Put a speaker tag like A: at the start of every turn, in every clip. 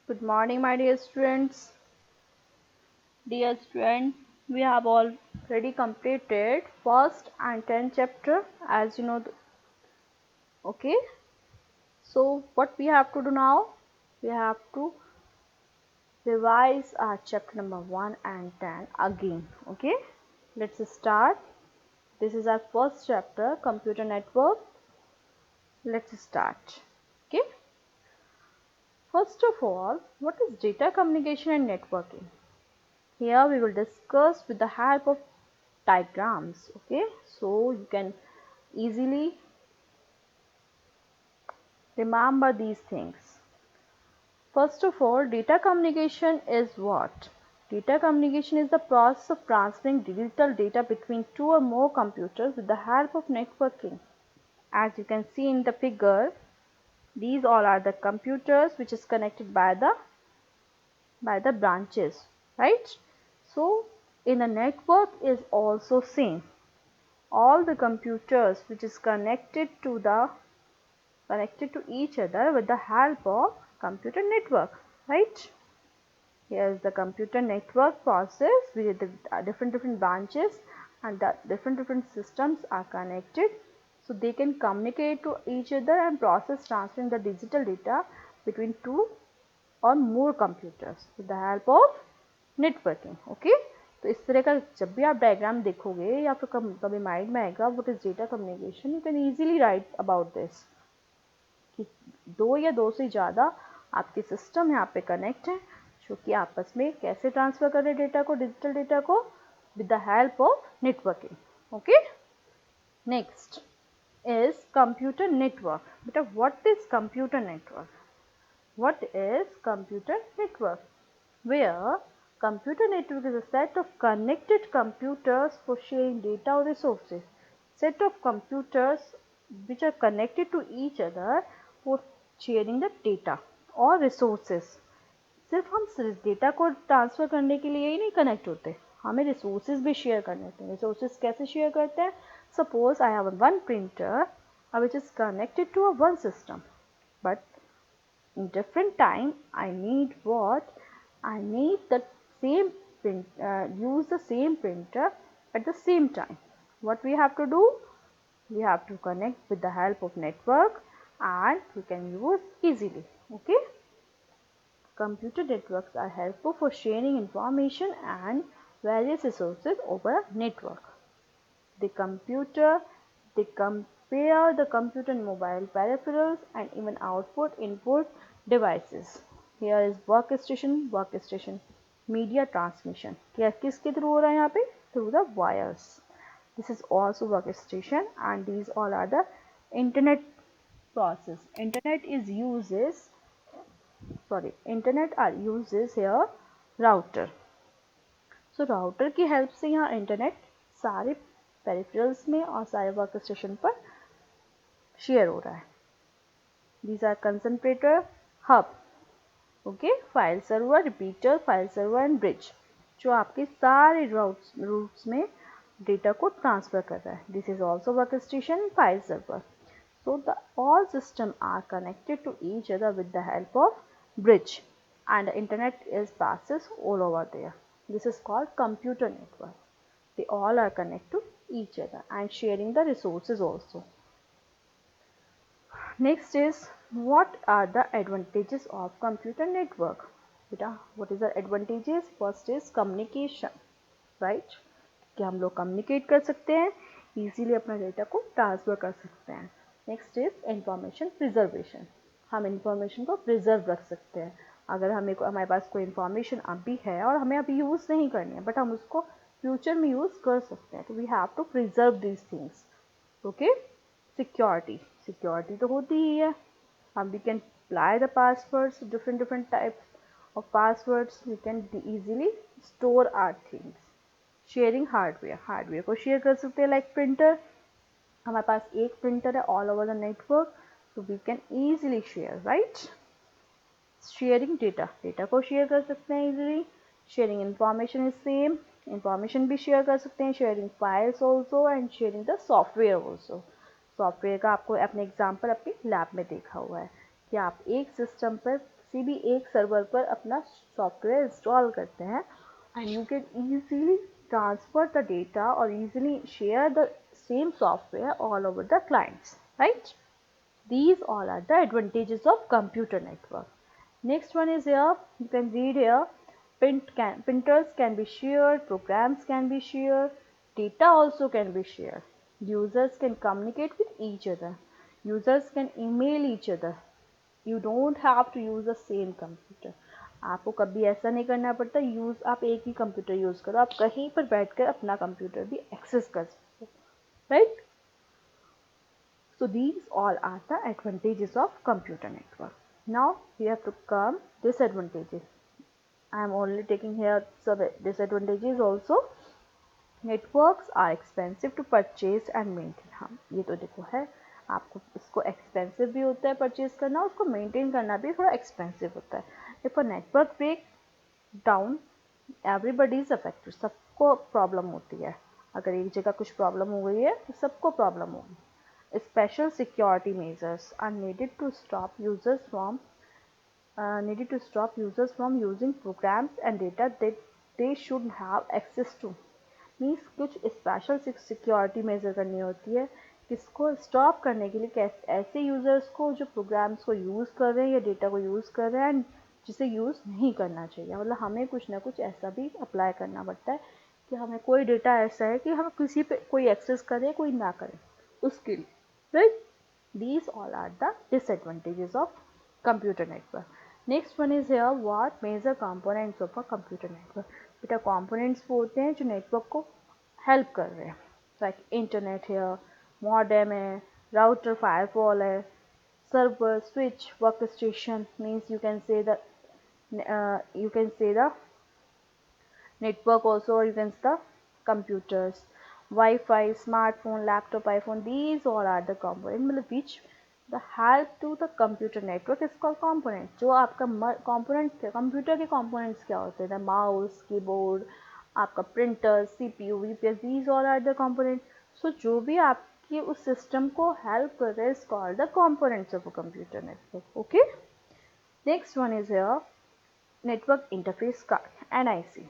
A: Good morning, my dear students. Dear student, we have already completed first and 10th chapter, as you know. Okay, so what we have to do now? We have to revise our chapter number 1 and 10 again. Okay, let's start. This is our first chapter, computer network. Let's start. Okay, first of all, what is data communication and networking? Here we will discuss with the help of diagrams. Okay, so you can easily remember these things. First of all, data communication is what? Data communication is the process of transferring digital data between two or more computers with the help of networking. As you can see in the figure, these all are the computers which is connected by the branches, right? So in a network is also same. All the computers which is connected to each other with the help of computer network, right? Here is the computer network process with the different branches, and the different systems are connected, so they can communicate to each other and process transferring the digital data between two और more computers with the help of networking. Okay, तो इस तरह का जब भी आप diagram देखोगे या फिर कभी माइंड में आएगा what is data communication, you can easily right about this कि दो या दो से ज़्यादा आपके सिस्टम यहाँ पे कनेक्ट हैं जो कि आपस में कैसे ट्रांसफ़र कर रहे हैं डेटा को, डिजिटल डेटा को, with the help of networking. Okay, next is computer network. बेटा what is computer network? What is computer network? Where computer network is a set of connected computers for sharing data or resources. Set of computers which are connected to each other for sharing the data or resources. सिर्फ हम data को transfer करने के लिए ही नहीं connect होते, हमें resources भी शेयर करने होते हैं. रिसोर्सेज कैसे शेयर करते हैं? Suppose I have one printer which is connected to a one system, but in different time I need what? I need the same use the same printer at the same time. What we have to do? We have to connect with the help of network and we can use easily. Okay, computer networks are helpful for sharing information and various resources over a network. The computer, they compare the computer and mobile peripherals and even output input devices. Here is workstation, media transmission. क्या किसके through हो रहा है यहाँ पे? Through the wires. This is also workstation and these all are the internet process. Internet are uses here router. So router की help से यहाँ इंटरनेट सारे पेरिफेरल्स में और सारे वर्क स्टेशन पर शेयर हो रहा है. These are concentrator, hub, okay, file server, repeater, file server and bridge, जो आपके सारे रूट्स में डेटा को ट्रांसफर कर रहा है. This is also workstation, file server. So the all system are connected to each other with the help of bridge and the internet is passes all over there. This is called computer network. They all are connected to each other and sharing the resources also. Next is what are the advantages of computer network? Beta, what is the advantages? First is communication, right? कि हम लोग communicate कर सकते हैं, easily अपना data को transfer कर सकते हैं. Next is information preservation. हम इंफॉर्मेशन को प्रिजर्व रख सकते हैं. अगर हमारे पास कोई इंफॉर्मेशन अभी है और हमें अभी यूज़ नहीं करनी है बट हम उसको फ्यूचर में यूज़ कर सकते हैं, तो we have to preserve these things. Okay, security तो होती ही है. हम we can apply the passwords, different types of passwords. We can easily store our things. Sharing hardware को शेयर कर सकते हैं, लाइक प्रिंटर. हमारे पास एक प्रिंटर है all over the network, so we can easily share, right. Sharing data को share कर सकते हैं easily. Sharing information is same, information भी शेयर कर सकते हैं. Sharing files also and sharing the software also. Software का आपको अपने एग्जाम्पल अपनी लैब में देखा हुआ है कि आप एक सिस्टम पर किसी भी एक सर्वर पर अपना सॉफ्टवेयर इंस्टॉल करते हैं and you can easily transfer the data or easily share the same software all over the clients, right? These all are the advantages of computer network. Next one is here, you can read here, printers can be shared, programs can be shared, data also can be shared. Users can communicate with each other. Users can email each other. You don't have to use the same computer. आपको कभी ऐसा नहीं करना पड़ता use आप एक ही computer use करो, आप कहीं पर बैठकर अपना कंप्यूटर भी एक्सेस कर सकते हो, right? So these all are the advantages of computer network. Now we have to come disadvantages. I am only taking here some disadvantages also. Networks are expensive to purchase and maintain. हाँ ये तो देखो है, आपको इसको expensive भी होता है परचेज करना, उसको मेंटेन करना भी थोड़ा एक्सपेंसिव होता है. If a network break down everybody is affected, सबको प्रॉब्लम होती है. अगर एक जगह कुछ प्रॉब्लम हो गई है तो सबको प्रॉब्लम होगी. Special security measures are needed to stop users from using programs and data that they should have access to. Means कुछ स्पेशल सिक्योरिटी मेजर करनी होती है किसको स्टॉप करने के लिए, कैसे ऐसे यूज़र्स को जो प्रोग्राम्स को यूज़ कर रहे हैं या डेटा को यूज़ कर रहे हैं जिसे यूज़ नहीं करना चाहिए. मतलब हमें कुछ ना कुछ ऐसा भी अप्लाई करना पड़ता है कि हमें कोई डेटा ऐसा है कि हम किसी पे कोई एक्सेस करे कोई ना करे उसके लिए, right? These all are the disadvantages of computer network. Next one is here, what major components of a computer network. बेटा components वो होते हैं जो network को help कर रहे हैं, like internet है, modem है, router firewall है, server, switch, workstation. Means you can say the network also, or you can say the computers, Wi-Fi, smartphone, laptop, iPhone. These all are the components which the help to the computer network is called component. जो आपका component computer के components क्या होते हैं, mouse, keyboard, आपका printer, CPU, VPS, these all are the components. So जो भी आपकी उस सिस्टम को हेल्प कर रहे हैं is called the components of a computer network. Okay. Next one is here, network interface card, NIC.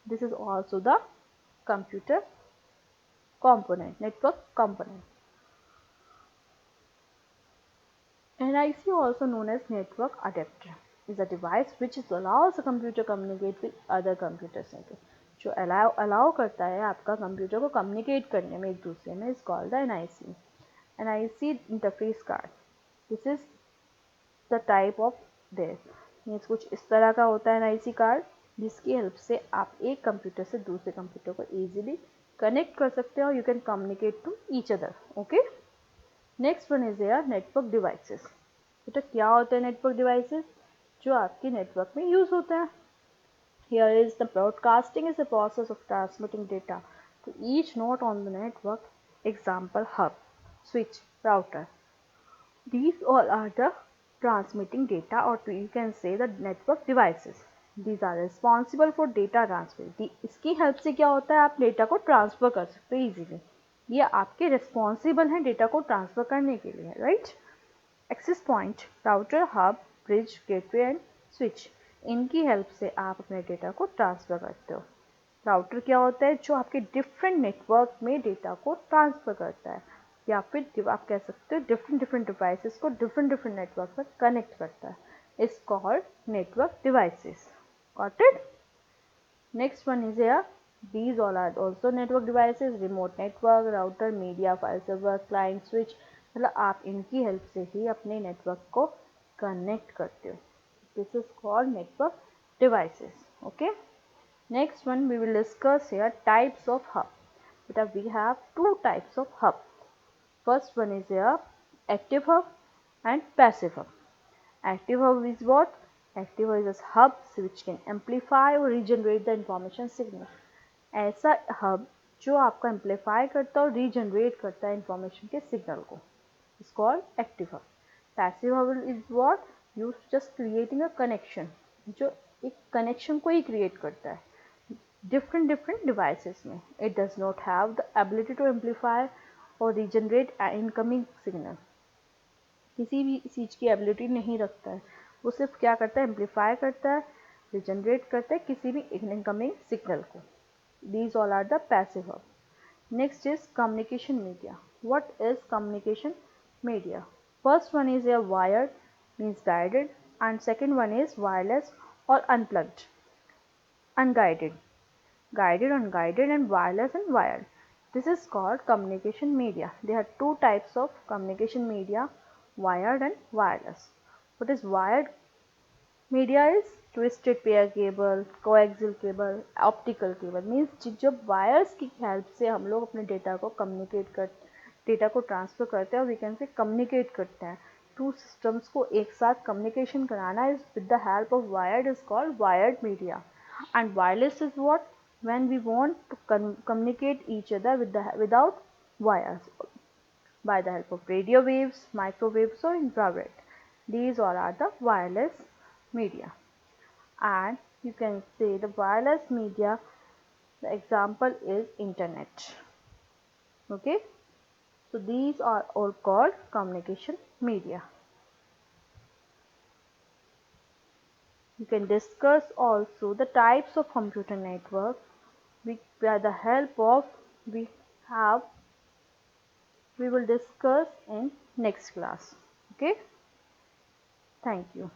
A: This is also the computer component, network component. NIC, also known as network adapter, is a device which allows a computer to communicate with other computers. जो allow करता है आपका computer को communicate करने में एक दूसरे में is called the NIC. NIC interface card. This is the type of this. Means कुछ इस तरह का होता है NIC कार्ड जिसकी हेल्प से आप एक कंप्यूटर से दूसरे कंप्यूटर को इजीली कनेक्ट कर सकते हो. You can communicate to each other. Okay. Next one is here, network devices. बेटा क्या होता है नेटवर्क डिवाइसेस? जो आपके नेटवर्क में यूज होते हैं. Here is the broadcasting is the process of transmitting data to each node on the network. Example hub, switch, router. These all are the transmitting data, or you can say the network devices. These are responsible for data transfer. इसकी help से क्या होता है, आप data को transfer कर सकते हो इजीली. ये आपके रिस्पॉन्सिबल हैं डेटा को ट्रांसफर करने के लिए, right? Access point, router, hub, bridge, gateway and switch. इनकी हेल्प से आप अपने डेटा को ट्रांसफर करते हो. राउटर क्या होता है, जो आपके डिफरेंट नेटवर्क में डेटा को ट्रांसफर करता है, या फिर आप कह सकते हो डिफरेंट डिवाइसेस को डिफरेंट नेटवर्क पर कनेक्ट करता है. Is called network devices. Got it? Next one is here, these all are also network devices. remote network, router, media, file server, client, switch. मतलब आप इनकी हेल्प से ही अपने नेटवर्क को कनेक्ट करते हो. This is called network devices. Okay. Next one we will discuss here, types of hub. Because we have two types of hub. First one is here, active hub and passive hub. Active hub is what? Active hub is hubs which can amplify or regenerate the information signal. ऐसा hub जो आपका amplify करता है और regenerate करता है information के signal को, is called active hub. Passive hub is what? You just creating a connection, जो एक connection को ही create करता है different devices में. It does not have the ability to amplify or regenerate an incoming signal. किसी भी चीज़ की एबिलिटी नहीं रखता है, वो सिर्फ क्या करता है, एम्पलीफाई करता है, रिजनरेट करता है किसी भी इनकमिंग सिग्नल को. These all are the passive verb. Next is communication media. What is communication media? First one is a wired, means guided, and second one is wireless or unplugged, unguided, guided, unguided, and wireless and wired. This is called communication media. There are two types of communication media, wired and wireless. What is wired media is twisted pair cable, coaxial cable, optical cable. Means जब wires की help से हम लोग अपने data को transfer करते हैं और वी कैन से कम्युनिकेट करते हैं. टू सिस्टम्स को एक साथ कम्युनिकेशन कराना is with the help of wired is called wired media. And wireless is what, when we want to communicate each other without wires, by the help of radio waves, microwaves or infrared. These all are the wireless media. And you can say the wireless media, the example is internet. Okay, so these are all called communication media. You can discuss also the types of computer network by the help of we have we will discuss in next class. Okay, thank you.